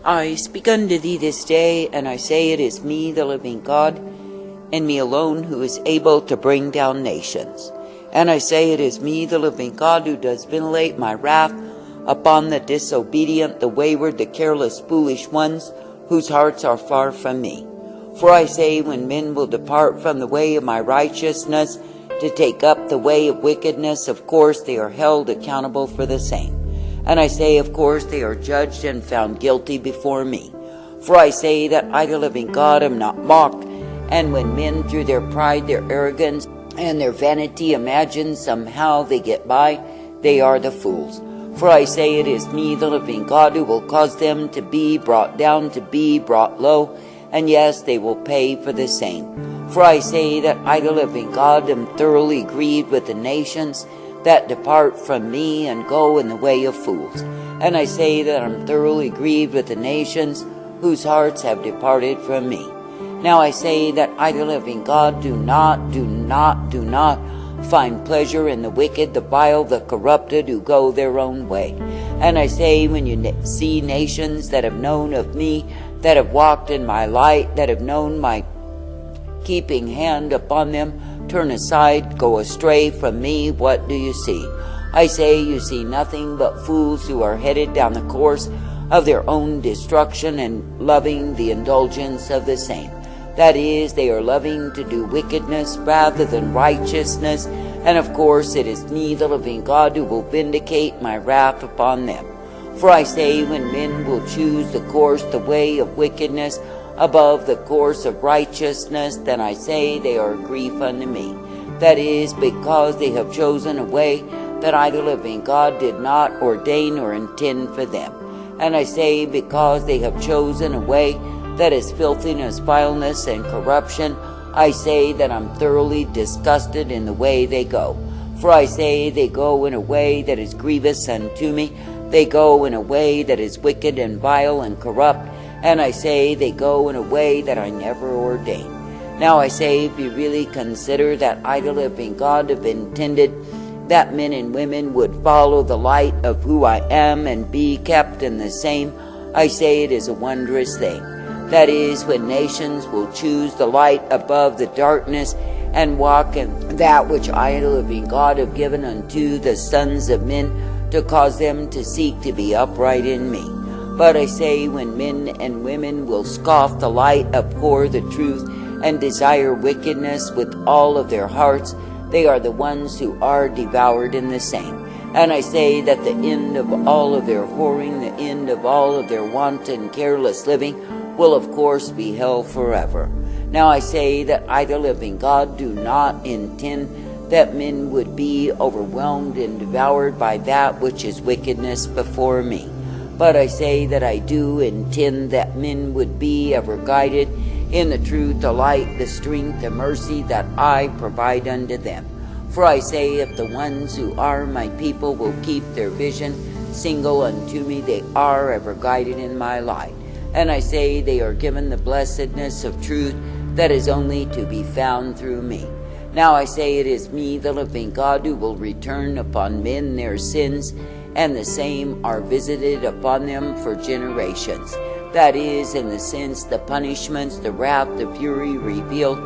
I speak unto thee this day, and I say it is me, the living God, and me alone who is able to bring down nations. And I say it is me, the living God, who does ventilate my wrath upon the disobedient, the wayward, the careless, foolish ones, whose hearts are far from me. For I say, when men will depart from the way of my righteousness to take up the way of wickedness, of course they are held accountable for the same. And I say, of course, they are judged and found guilty before me. For I say that I, the living God, am not mocked. And when men, through their pride, their arrogance, and their vanity, imagine somehow they get by, they are the fools. For I say it is me, the living God, who will cause them to be brought down, to be brought low, and yes, they will pay for the same. For I say that I, the living God, am thoroughly grieved with the nations that depart from me and go in the way of fools. And I say that I'm thoroughly grieved with the nations whose hearts have departed from me. Now I say that I, the living God, do not find pleasure in the wicked, the vile, the corrupted, who go their own way. And I say, when you see nations that have known of me, that have walked in my light, that have known my keeping hand upon them, turn aside, go astray from me, what do you see? I say, you see nothing but fools who are headed down the course of their own destruction and loving the indulgence of the same. That is, they are loving to do wickedness rather than righteousness, and of course it is me, the living God, who will vindicate my wrath upon them. For I say, when men will choose the course, the way of wickedness, above the course of righteousness, then I say they are a grief unto me. That is, because they have chosen a way that I, the living God, did not ordain or intend for them. And I say, because they have chosen a way that is filthiness, vileness, and corruption, I say that I'm thoroughly disgusted in the way they go. For I say they go in a way that is grievous unto me. They go in a way that is wicked and vile and corrupt. And I say they go in a way that I never ordained. Now I say, if you really consider that I, the living God, have intended that men and women would follow the light of who I am and be kept in the same, I say it is a wondrous thing. That is, when nations will choose the light above the darkness and walk in that which I, the living God, have given unto the sons of men, to cause them to seek to be upright in me. But I say, when men and women will scoff the light, abhor the truth, and desire wickedness with all of their hearts, they are the ones who are devoured in the same. And I say that the end of all of their whoring, the end of all of their wanton, careless living, will of course be hell forever. Now I say that I, the living God, do not intend that men would be overwhelmed and devoured by that which is wickedness before me. But I say that I do intend that men would be ever guided in the truth, the light, the strength, the mercy that I provide unto them. For I say, if the ones who are my people will keep their vision single unto me, they are ever guided in my light. And I say they are given the blessedness of truth that is only to be found through me. Now I say it is me, the living God, who will return upon men their sins, and the same are visited upon them for generations. That is, in the sense the punishments, the wrath, the fury revealed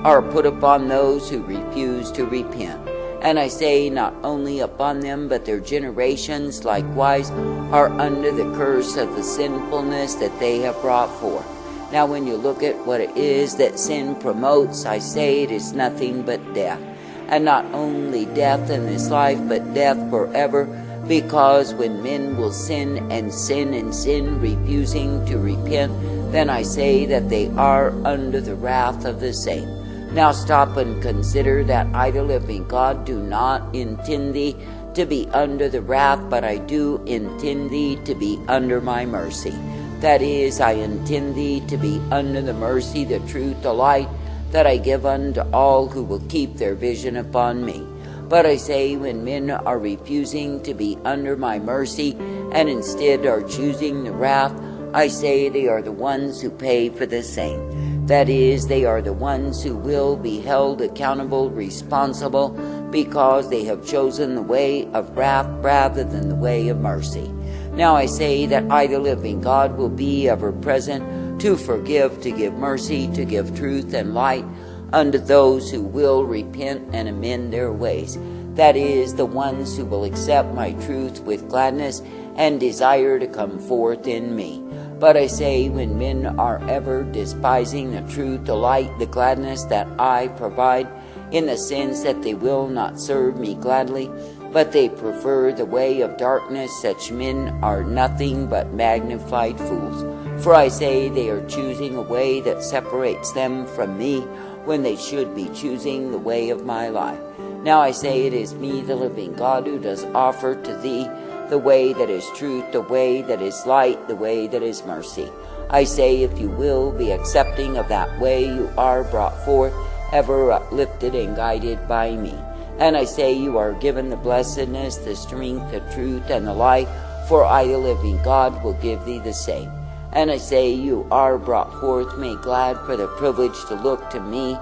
are put upon those who refuse to repent. And I say, not only upon them, but their generations likewise are under the curse of the sinfulness that they have brought forth. Now when you look at what it is that sin promotes, I say it is nothing but death. And not only death in this life, but death forever, because when men will sin and sin and sin, refusing to repent, then I say that they are under the wrath of the same. Now stop and consider that I, the living God, do not intend thee to be under the wrath, but I do intend thee to be under my mercy. That is, I intend thee to be under the mercy, the truth, the light that I give unto all who will keep their vision upon me. But I say, when men are refusing to be under my mercy and instead are choosing the wrath, I say they are the ones who pay for the same. That is, they are the ones who will be held accountable, responsible, because they have chosen the way of wrath rather than the way of mercy. Now I say that I, the living God, will be ever present to forgive, to give mercy, to give truth and light unto those who will repent and amend their ways. That is, the ones who will accept my truth with gladness and desire to come forth in me. But I say, when men are ever despising the truth, the light, the gladness that I provide, in the sense that they will not serve me gladly, but they prefer the way of darkness, such men are nothing but magnified fools. For I say they are choosing a way that separates them from me, when they should be choosing the way of my life. Now I say, it is me, the living God, who does offer to thee the way that is truth, the way that is light, the way that is mercy. I say, if you will be accepting of that way, you are brought forth, ever uplifted and guided by me. And I say, you are given the blessedness, the strength, the truth, and the light, for I, the living God, will give thee the same. And I say, you are brought forth, made glad for the privilege to look to me,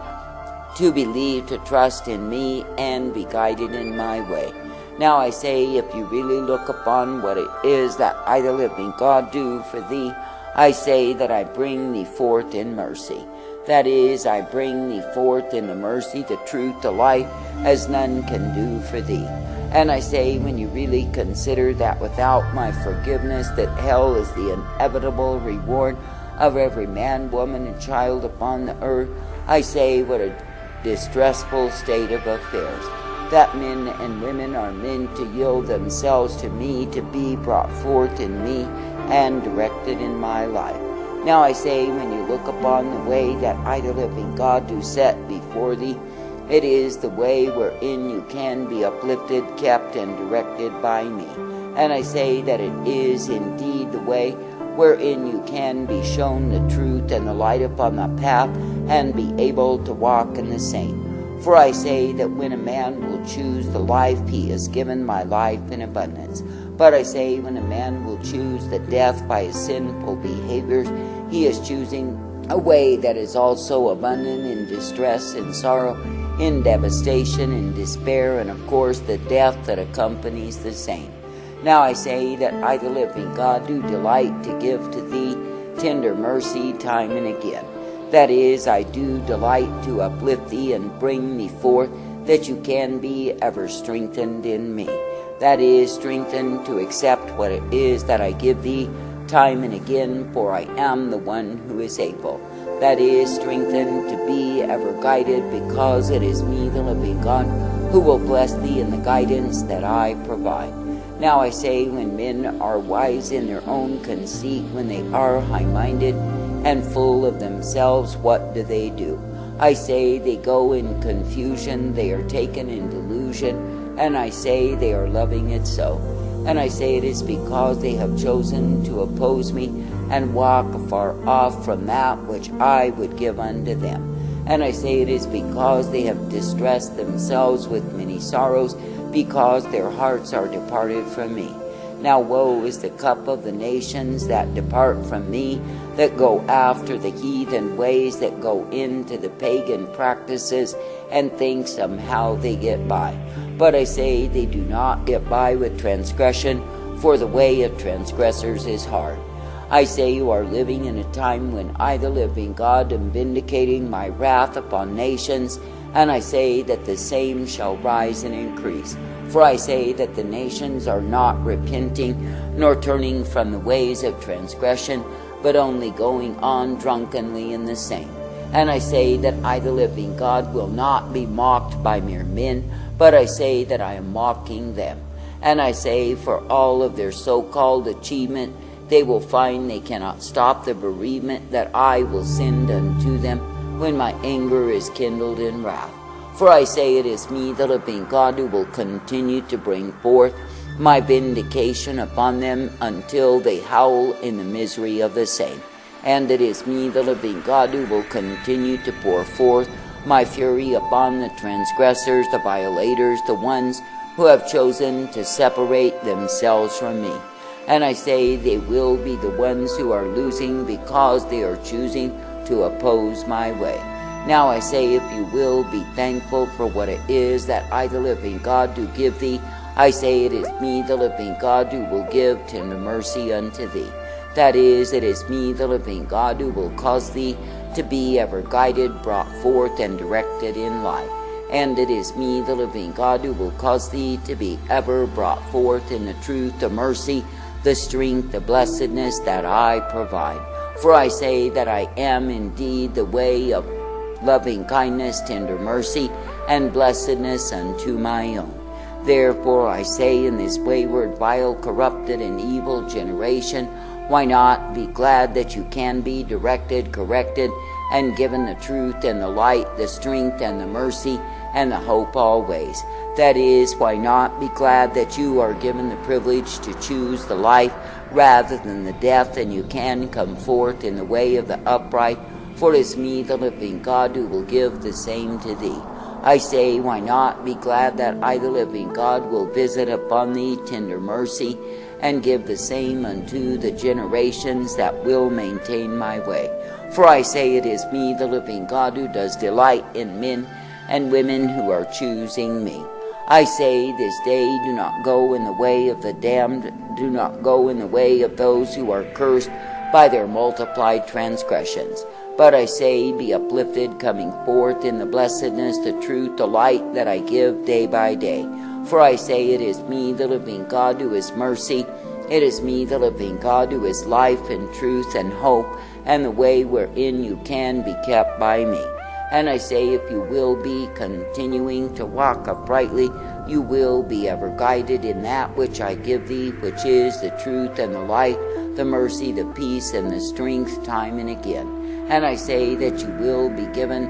to believe, to trust in me, and be guided in my way. Now I say, if you really look upon what it is that I, the living God, do for thee, I say that I bring thee forth in mercy. That is, I bring thee forth in the mercy, the truth, the light, as none can do for thee. And I say, when you really consider that without my forgiveness, that hell is the inevitable reward of every man, woman, and child upon the earth, I say, what a distressful state of affairs. That men and women are meant to yield themselves to me, to be brought forth in me, and directed in my life. Now I say, when you look upon the way that I, the living God, do set before thee, it is the way wherein you can be uplifted, kept, and directed by me. And I say that it is indeed the way wherein you can be shown the truth and the light upon the path, and be able to walk in the same. For I say that when a man will choose the life, he is given my life in abundance. But I say, when a man will choose the death by his sinful behaviors, he is choosing a way that is also abundant in distress, in sorrow, in devastation, in despair, and of course the death that accompanies the same. Now I say that I, the living God, do delight to give to thee tender mercy time and again. That is, I do delight to uplift thee and bring thee forth, that you can be ever strengthened in me. That is, strengthened to accept what it is that I give thee time and again, for I am the one who is able. That is, strengthened to be ever guided, because it is me, the living God, who will bless thee in the guidance that I provide. Now I say, when men are wise in their own conceit, when they are high-minded and full of themselves, what do? I say they go in confusion, they are taken in delusion, and I say they are loving it so. And I say it is because they have chosen to oppose me and walk afar off from that which I would give unto them. And I say it is because they have distressed themselves with many sorrows, because their hearts are departed from me. Now woe is the cup of the nations that depart from me, that go after the heathen ways, that go into the pagan practices, and think somehow they get by. But I say they do not get by with transgression, for the way of transgressors is hard. I say you are living in a time when I, the living God, am vindicating my wrath upon nations, and I say that the same shall rise and increase. For I say that the nations are not repenting, nor turning from the ways of transgression, but only going on drunkenly in the same. And I say that I, the living God, will not be mocked by mere men, but I say that I am mocking them. And I say, for all of their so-called achievement, they will find they cannot stop the bereavement that I will send unto them when my anger is kindled in wrath. For I say it is me, the living God, who will continue to bring forth my vindication upon them until they howl in the misery of the same. And it is me, the living God, who will continue to pour forth my fury upon the transgressors, the violators, the ones who have chosen to separate themselves from me. And I say they will be the ones who are losing, because they are choosing to oppose my way. Now I say, if you will be thankful for what it is that I, the living God, do give thee, I say it is me, the living God, who will give tender mercy unto thee. That is, it is me, the living God, who will cause thee to be ever guided, brought forth, and directed in life. And it is me, the living God, who will cause thee to be ever brought forth in the truth, the mercy, the strength, the blessedness that I provide. For I say that I am indeed the way of loving kindness, tender mercy, and blessedness unto my own. Therefore I say, in this wayward, vile, corrupted, and evil generation, why not be glad that you can be directed, corrected, and given the truth and the light, the strength and the mercy and the hope always? That is, why not be glad that you are given the privilege to choose the life rather than the death, and you can come forth in the way of the upright? For it is me, the living God, who will give the same to thee. I say, why not be glad that I, the living God, will visit upon thee tender mercy, and give the same unto the generations that will maintain my way. For I say, it is me, the living God, who does delight in men and women who are choosing me. I say this day, do not go in the way of the damned, do not go in the way of those who are cursed by their multiplied transgressions. But I say, be uplifted, coming forth in the blessedness, the truth, the light that I give day by day. For I say, it is me, the living God, who is mercy. It is me, the living God, who is life and truth and hope, and the way wherein you can be kept by me. And I say, if you will be continuing to walk uprightly, you will be ever guided in that which I give thee, which is the truth and the light, the mercy, the peace, and the strength, time and again. And I say that you will be given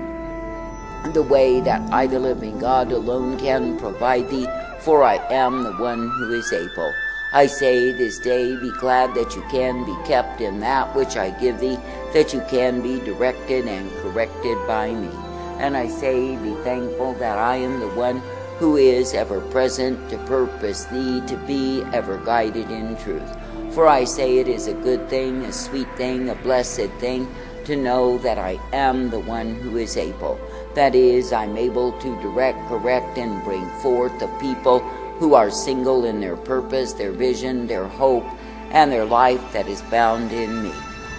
the way that I, the living God, alone can provide thee, for I am the one who is able. I say this day, be glad that you can be kept in that which I give thee, that you can be directed and corrected by me. And I say, be thankful that I am the one who is ever present to purpose thee to be ever guided in truth. For I say it is a good thing, a sweet thing, a blessed thing, to know that I am the one who is able. That is, I'm able to direct, correct, and bring forth the people who are single in their purpose, their vision, their hope, and their life that is bound in me.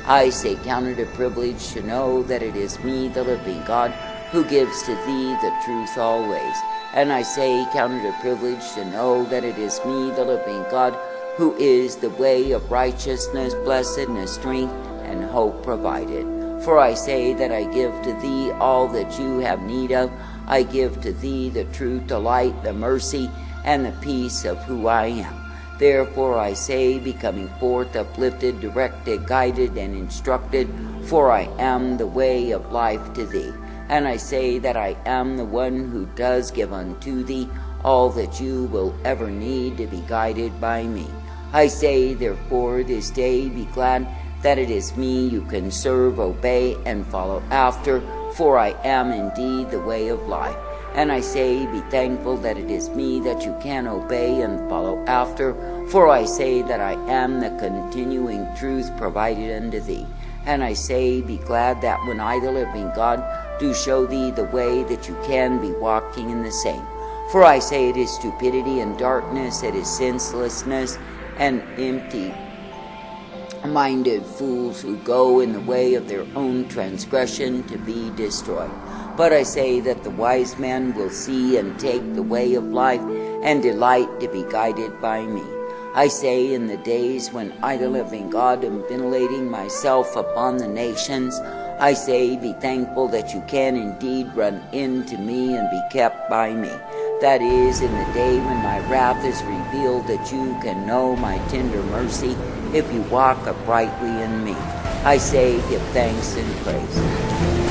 I say, count it a privilege to know that it is me, the living God, who gives to thee the truth always. And I say, count it a privilege to know that it is me, the living God, who is the way of righteousness, blessedness, strength, and hope provided. For I say that I give to thee all that you have need of. I give to thee the truth, the light, the mercy, and the peace of who I am. Therefore I say, be coming forth uplifted, directed, guided, and instructed, for I am the way of life to thee. And I say that I am the one who does give unto thee all that you will ever need to be guided by me. I say, therefore, this day be glad that it is me you can serve, obey, and follow after, for I am indeed the way of life. And I say, be thankful that it is me that you can obey and follow after, for I say that I am the continuing truth provided unto thee. And I say, be glad that when I, the living God, do show thee the way, that you can be walking in the same. For I say, it is stupidity and darkness, it is senselessness and empty minded fools who go in the way of their own transgression to be destroyed. But I say that the wise man will see and take the way of life and delight to be guided by me. I say, in the days when I, the living God, am ventilating myself upon the nations, I say, be thankful that you can indeed run into me and be kept by me. That is, in the day when my wrath is revealed, that you can know my tender mercy if you walk uprightly in me. I say, give thanks and praise.